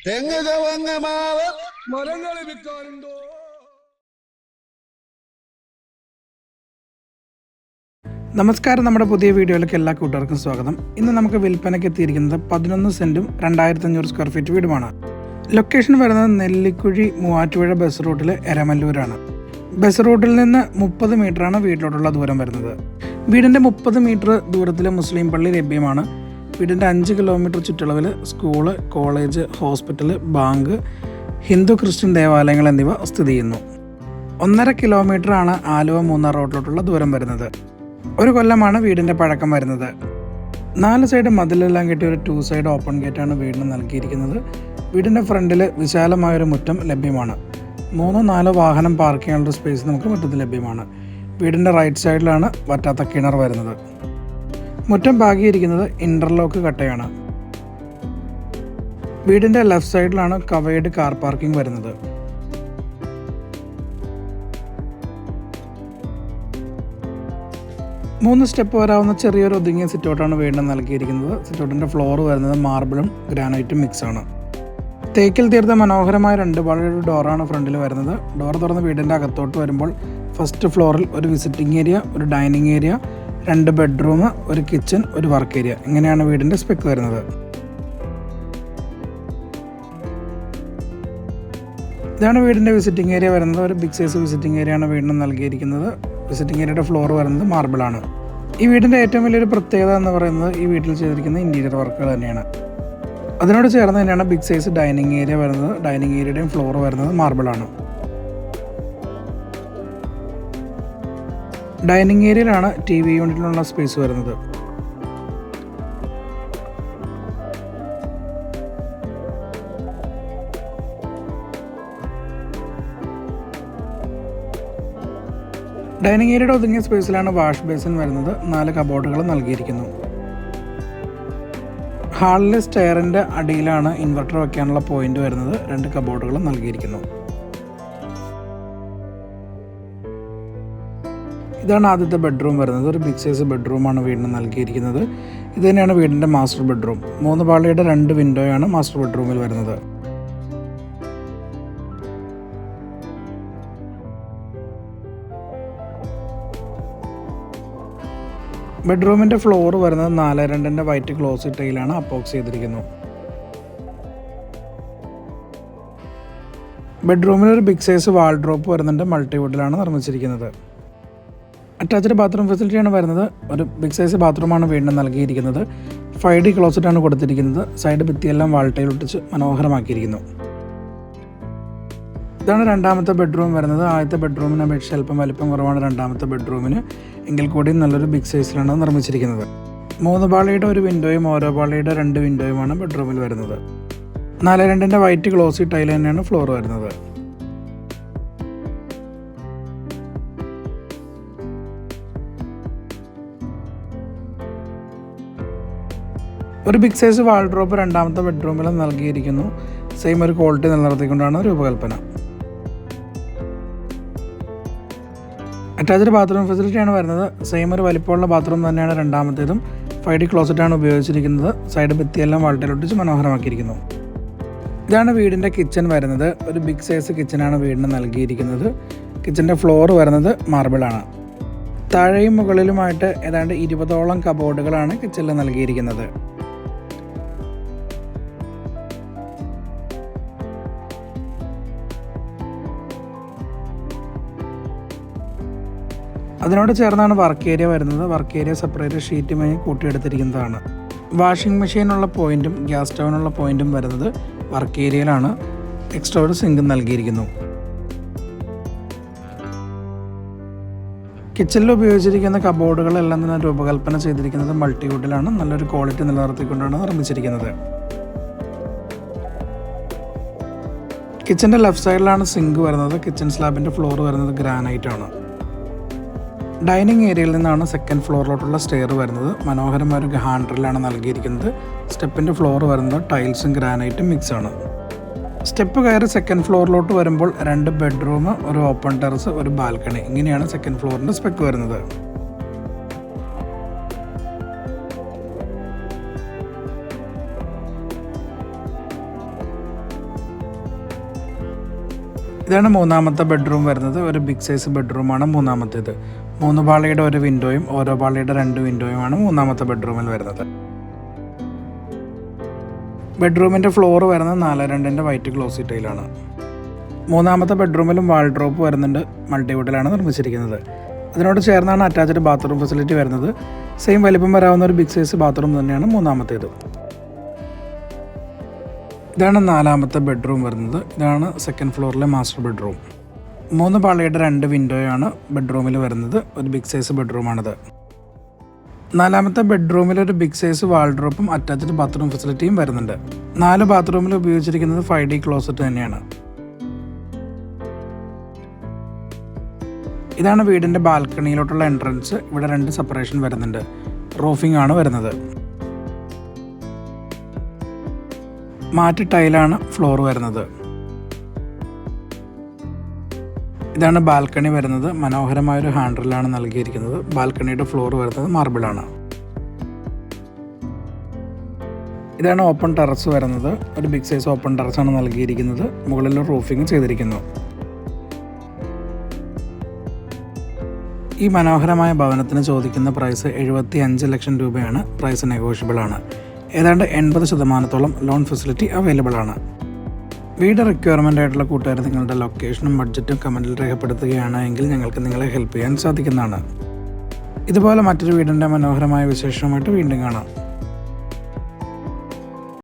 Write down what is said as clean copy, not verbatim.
തെങ്ങ് ചവങ്ങ മാവ് മരങ്ങൾ വിൽക്കാനുണ്ടോ? നമസ്കാരം, നമ്മുടെ പുതിയ വീഡിയോയിലേക്ക് എല്ലാ കൂട്ടുകാർക്കും സ്വാഗതം. ഇന്ന് നമുക്ക് വിൽപ്പനയ്ക്ക് എത്തിയിരിക്കുന്നത് 11 സെൻറ്റും 2500 സ്ക്വയർ ഫീറ്റ് വീടുമാണ്. ലൊക്കേഷൻ വരുന്നത് നെല്ലിക്കുഴി മൂവാറ്റുപുഴ ബസ് റൂട്ടിൽ എരമല്ലൂരാണ്. ബസ് റൂട്ടിൽ നിന്ന് 30 മീറ്ററാണ് വീട്ടിലോട്ടുള്ള ദൂരം വരുന്നത്. വീടിൻ്റെ 30 മീറ്റർ ദൂരത്തിൽ മുസ്ലിം പള്ളി ലഭ്യമാണ്. വീടിൻ്റെ 5 കിലോമീറ്റർ ചുറ്റളവിൽ school, college, hospital, bank, Hindu Christian ദേവാലയങ്ങൾ എന്നിവ സ്ഥിതി ചെയ്യുന്നു. 1.5 കിലോമീറ്ററാണ് ആലുവ മൂന്നാർ റോഡിലോട്ടുള്ള ദൂരം വരുന്നത്. 1 കൊല്ലമാണ് വീടിൻ്റെ പഴക്കം വരുന്നത്. 4 സൈഡ് മതിലെല്ലാം കെട്ടിയ ഒരു 2 സൈഡ് ഓപ്പൺ ഗേറ്റാണ് വീടിന് നൽകിയിരിക്കുന്നത്. വീടിൻ്റെ ഫ്രണ്ടിൽ വിശാലമായൊരു മുറ്റം ലഭ്യമാണ്. 3-4 വാഹനം പാർക്ക് ചെയ്യാനുള്ള സ്പേസ് നമുക്ക് മുറ്റത്ത് ലഭ്യമാണ്. വീടിൻ്റെ റൈറ്റ് സൈഡിലാണ് വറ്റാത്ത കിണർ വരുന്നത്. മുറ്റം പാകിയിരിക്കുന്നത് ഇൻ്റർലോക്ക് കട്ടയാണ്. വീടിൻ്റെ ലെഫ്റ്റ് സൈഡിലാണ് കവേർഡ് കാർ പാർക്കിംഗ് വരുന്നത്. മൂന്ന് സ്റ്റെപ്പ് വരാവുന്ന ചെറിയൊരു ഒതുങ്ങിയ സിറ്റൗട്ടാണ് വീടിന് നൽകിയിരിക്കുന്നത്. സിറ്റൗട്ടിൻ്റെ ഫ്ലോർ വരുന്നത് മാർബിളും ഗ്രാനൈറ്റും മിക്സാണ്. തേക്കിൽ തീർത്ത മനോഹരമായ 2 വളരെ ഡോറാണ് ഫ്രണ്ടിൽ വരുന്നത്. ഡോർ തുറന്ന് വീടിൻ്റെ അകത്തോട്ട് വരുമ്പോൾ ഫസ്റ്റ് ഫ്ലോറിൽ ഒരു വിസിറ്റിംഗ് ഏരിയ, ഒരു ഡൈനിങ് ഏരിയ, 2 ബെഡ്റൂം, ഒരു കിച്ചൺ, ഒരു വർക്ക് ഏരിയ, ഇങ്ങനെയാണ് വീടിൻ്റെ സ്പെക്ക് വരുന്നത്. ഇതാണ് വീടിൻ്റെ വിസിറ്റിംഗ് ഏരിയ വരുന്നത്. ഒരു ബിഗ് സൈസ് വിസിറ്റിംഗ് ഏരിയ ആണ് വീടിന് നൽകിയിരിക്കുന്നത്. വിസിറ്റിംഗ് ഏരിയയുടെ ഫ്ലോർ വരുന്നത് മാർബിളാണ്. ഈ വീടിൻ്റെ ഏറ്റവും വലിയൊരു പ്രത്യേകത എന്ന് പറയുന്നത് ഈ വീട്ടിൽ ചെയ്തിരിക്കുന്ന ഇൻറ്റീരിയർ വർക്കുകൾ തന്നെയാണ്. അതിനോട് ചേർന്ന് തന്നെയാണ് ബിഗ് സൈസ് ഡൈനിങ് ഏരിയ വരുന്നത്. ഡൈനിങ് ഏരിയയുടെയും ഫ്ലോർ വരുന്നത് മാർബിളാണ്. ഡൈനിങ് ഏരിയയിലാണ് TV യൂണിറ്റിലുള്ള സ്പേസ് വരുന്നത്. ഡൈനിങ് ഏരിയയുടെ ഒതുങ്ങിയ സ്പേസിലാണ് വാഷ് ബേസിൻ വരുന്നത്. 4 കബോർഡുകൾ നൽകിയിരിക്കുന്നു. ഹാളിലെ സ്റ്റെയറിൻ്റെ അടിയിലാണ് ഇൻവെർട്ടർ വയ്ക്കാനുള്ള പോയിന്റ് വരുന്നത്. 2 കബോർഡുകൾ നൽകിയിരിക്കുന്നു. ഇതാണ് ആദ്യത്തെ ബെഡ്റൂം വരുന്നത്. ഒരു ബിഗ് സൈസ് ബെഡ്റൂമാണ് വീടിന് നൽകിയിരിക്കുന്നത്. ഇത് തന്നെയാണ് വീടിൻ്റെ മാസ്റ്റർ ബെഡ്റൂം. 3 പാളിയുടെ 2 വിൻഡോയാണ് മാസ്റ്റർ ബെഡ്റൂമിൽ വരുന്നത്. ബെഡ്റൂമിൻ്റെ ഫ്ലോർ വരുന്നത് 4-2 വൈറ്റ് ക്ലോസ് ടൈലാണ് അപ്പോക്സ് ചെയ്തിരിക്കുന്നത്. ബെഡ്റൂമിൽ ഒരു ബിഗ് സൈസ് വാൾഡ്രോപ്പ് വരുന്നുണ്ട്. മൾട്ടിവുഡിലാണ് നിർമ്മിച്ചിരിക്കുന്നത്. അറ്റാച്ച്ഡ് ബാത്റൂം ഫെസിലിറ്റിയാണ് വരുന്നത്. ഒരു ബിഗ് സൈസ് ബാത്റൂമാണ് വീണ്ടും നൽകിയിരിക്കുന്നത്. 5D ക്ലോസറ്റാണ് കൊടുത്തിരിക്കുന്നത്. സൈഡ് ഭിത്തിയെല്ലാം വാൾട്ടയിൽ ഒട്ടിച്ച് മനോഹരമാക്കിയിരിക്കുന്നു. ഇതാണ് രണ്ടാമത്തെ ബെഡ്റൂം വരുന്നത്. ആദ്യത്തെ ബെഡ്റൂമിനെ അപേക്ഷിച്ച് അല്പം വലിപ്പം കുറവാണ് രണ്ടാമത്തെ ബെഡ്റൂമിന്. എങ്കിൽ കൂടി നല്ലൊരു ബിഗ് സൈസിലാണ് നിർമ്മിച്ചിരിക്കുന്നത്. 3 പാളിയുടെ 1 വിൻഡോയും ഓരോ പാളിയുടെ 2 വിൻഡോയുമാണ് ബെഡ്റൂമിൽ വരുന്നത്. 4-2 വൈറ്റ് ഗ്ലോസി ടൈൽ തന്നെയാണ് ഫ്ലോർ വരുന്നത്. ഒരു ബിഗ് സൈസ് വാൾഡ്രോപ്പ് രണ്ടാമത്തെ ബെഡ്റൂമിൽ നൽകിയിരിക്കുന്നു. സെയിം ഒരു ക്വാളിറ്റി നിലനിർത്തിക്കൊണ്ടാണ് രൂപകൽപ്പന. അറ്റാച്ച്ഡ് ബാത്റൂം ഫെസിലിറ്റിയാണ് വരുന്നത്. സെയിം ഒരു വലിപ്പമുള്ള ബാത്റൂം തന്നെയാണ് രണ്ടാമത്തേതും. 5D ക്ലോസറ്റാണ് ഉപയോഗിച്ചിരിക്കുന്നത്. സൈഡ് ഭിത്തിയെല്ലാം വാൾട്ടയിലൊട്ടിച്ച് മനോഹരമാക്കിയിരിക്കുന്നു. ഇതാണ് വീടിൻ്റെ കിച്ചൺ വരുന്നത്. ഒരു ബിഗ് സൈസ് കിച്ചനാണ് വീടിന് നൽകിയിരിക്കുന്നത്. കിച്ചൻ്റെ ഫ്ലോർ വരുന്നത് മാർബിളാണ്. താഴെയും മുകളിലുമായിട്ട് ഏതാണ്ട് 20ഓളം കബോർഡുകളാണ് കിച്ചണിൽ നൽകിയിരിക്കുന്നത്. അതിനോട് ചേർന്നാണ് വർക്ക് ഏരിയ വരുന്നത്. വർക്ക് ഏരിയ സെപ്പറേറ്റ് ഷീറ്റുമായി കൂട്ടിയെടുത്തിരിക്കുന്നതാണ്. വാഷിംഗ് മെഷീനുള്ള പോയിന്റും ഗ്യാസ് സ്റ്റൗവിനുള്ള പോയിന്റും വരുന്നത് വർക്ക് ഏരിയയിലാണ്. എക്സ്ട്രാ ഒരു സിങ്കും നൽകിയിരിക്കുന്നു. കിച്ചണിൽ ഉപയോഗിച്ചിരിക്കുന്ന കബോർഡുകളെല്ലാം തന്നെ രൂപകൽപ്പന ചെയ്തിരിക്കുന്നത് മൾട്ടിവുഡിലാണ്. നല്ലൊരു ക്വാളിറ്റി നിലനിർത്തിക്കൊണ്ടാണ് നിർമ്മിച്ചിരിക്കുന്നത്. കിച്ചൻ്റെ ലെഫ്റ്റ് സൈഡിലാണ് സിങ്ക് വരുന്നത്. കിച്ചൺ സ്ലാബിൻ്റെ ഫ്ലോർ വരുന്നത് ഗ്രാനൈറ്റ് ആണ്. ഡൈനിങ് ഏരിയയിൽ നിന്നാണ് സെക്കൻഡ് ഫ്ലോറിലോട്ടുള്ള സ്റ്റെയർ വരുന്നത്. മനോഹരമായ ഒരു ഹാൻഡ് ഡ്രില്ലാണ് നൽകിയിരിക്കുന്നത്. സ്റ്റെപ്പിൻ്റെ ഫ്ലോർ വരുന്നത് ടൈൽസും ഗ്രാനൈറ്റും മിക്സാണ്. സ്റ്റെപ്പ് കയറി സെക്കൻഡ് ഫ്ലോറിലോട്ട് വരുമ്പോൾ 2 ബെഡ്റൂം, ഒരു ഓപ്പൺ ടെറസ്, ഒരു ബാൽക്കണി, ഇങ്ങനെയാണ് സെക്കൻഡ് ഫ്ലോറിൻ്റെ സ്പെക്ക് വരുന്നത്. ഇതാണ് മൂന്നാമത്തെ ബെഡ്റൂം വരുന്നത്. ഒരു ബിഗ് സൈസ് ബെഡ്റൂമാണ് മൂന്നാമത്തേത്. 3 പാളിയുടെ ഒരു വിൻഡോയും ഓരോ പാളിയുടെ 2 വിൻഡോയുമാണ് മൂന്നാമത്തെ ബെഡ്റൂമിൽ വരുന്നത്. ബെഡ്റൂമിൻ്റെ ഫ്ലോർ വരുന്നത് 4:2 വൈറ്റ് ഗ്ലോസി ടൈലാണ്. മൂന്നാമത്തെ ബെഡ്റൂമിലും വാൾഡ്രോപ്പ് വരുന്നുണ്ട്. മൾട്ടിവുഡിലാണ് നിർമ്മിച്ചിരിക്കുന്നത്. അതിനോട് ചേർന്നാണ് അറ്റാച്ച്ഡ് ബാത്റൂം ഫെസിലിറ്റി വരുന്നത്. സെയിം വലിപ്പം വരാവുന്ന ഒരു ബിഗ് സൈസ് ബാത്റൂം തന്നെയാണ് മൂന്നാമത്തേത്. ഇതാണ് 4ാമത്തെ ബെഡ്റൂം വരുന്നത്. ഇതാണ് സെക്കൻഡ് ഫ്ലോറിലെ മാസ്റ്റർ ബെഡ്റൂം. 3 പാളിയുടെ 2 വിൻഡോയാണ് ബെഡ്റൂമിൽ വരുന്നത്. ഒരു ബിഗ് സൈസ് ബെഡ്റൂമാണിത്. 4ാമത്തെ ബെഡ്റൂമിൽ ഒരു ബിഗ് സൈസ് വാൾഡ്രോപ്പും അറ്റാച്ച്ഡ് ബാത്റൂം ഫെസിലിറ്റിയും വരുന്നുണ്ട്. 4 ബാത്റൂമിൽ ഉപയോഗിച്ചിരിക്കുന്നത് 5D ക്ലോസറ്റ് തന്നെയാണ്. ഇതാണ് വീടിൻ്റെ ബാൽക്കണിയിലോട്ടുള്ള എൻട്രൻസ്. ഇവിടെ 2 സെപ്പറേഷൻ വരുന്നുണ്ട്. റൂഫിംഗ് ആണ് വരുന്നത്. മാറ്റ് ടൈലാണ് ഫ്ലോർ വരുന്നത്. ഇതാണ് ബാൽക്കണി വരുന്നത്. മനോഹരമായൊരു ഹാൻഡിലാണ് നൽകിയിരിക്കുന്നത്. ബാൽക്കണിയുടെ ഫ്ലോർ വരുന്നത് മാർബിളാണ്. ഇതാണ് ഓപ്പൺ ടെറസ് വരുന്നത്. ഒരു ബിഗ് സൈസ് ഓപ്പൺ ടെറസാണ് നൽകിയിരിക്കുന്നത്. മുകളിൽ റൂഫിംഗ് ചെയ്തിരിക്കുന്നു. ഈ മനോഹരമായ ഭവനത്തിന് ചോദിക്കുന്ന പ്രൈസ് 75 ലക്ഷം രൂപയാണ്. പ്രൈസ് നെഗോഷ്യബിൾ ആണ്. ഏതാണ്ട് 80% ലോൺ ഫെസിലിറ്റി അവൈലബിൾ ആണ്. വീട് റിക്വയർമെൻ്റ് ആയിട്ടുള്ള കൂട്ടുകാർ നിങ്ങളുടെ ലൊക്കേഷനും ബഡ്ജറ്റും കമൻറ്റിൽ രേഖപ്പെടുത്തുകയാണ് എങ്കിൽ ഞങ്ങൾക്ക് നിങ്ങളെ ഹെൽപ്പ് ചെയ്യാൻ സാധിക്കുന്നതാണ്. ഇതുപോലെ മറ്റൊരു വീടിൻ്റെ മനോഹരമായ വിശേഷമായിട്ട് വീണ്ടും കാണാം.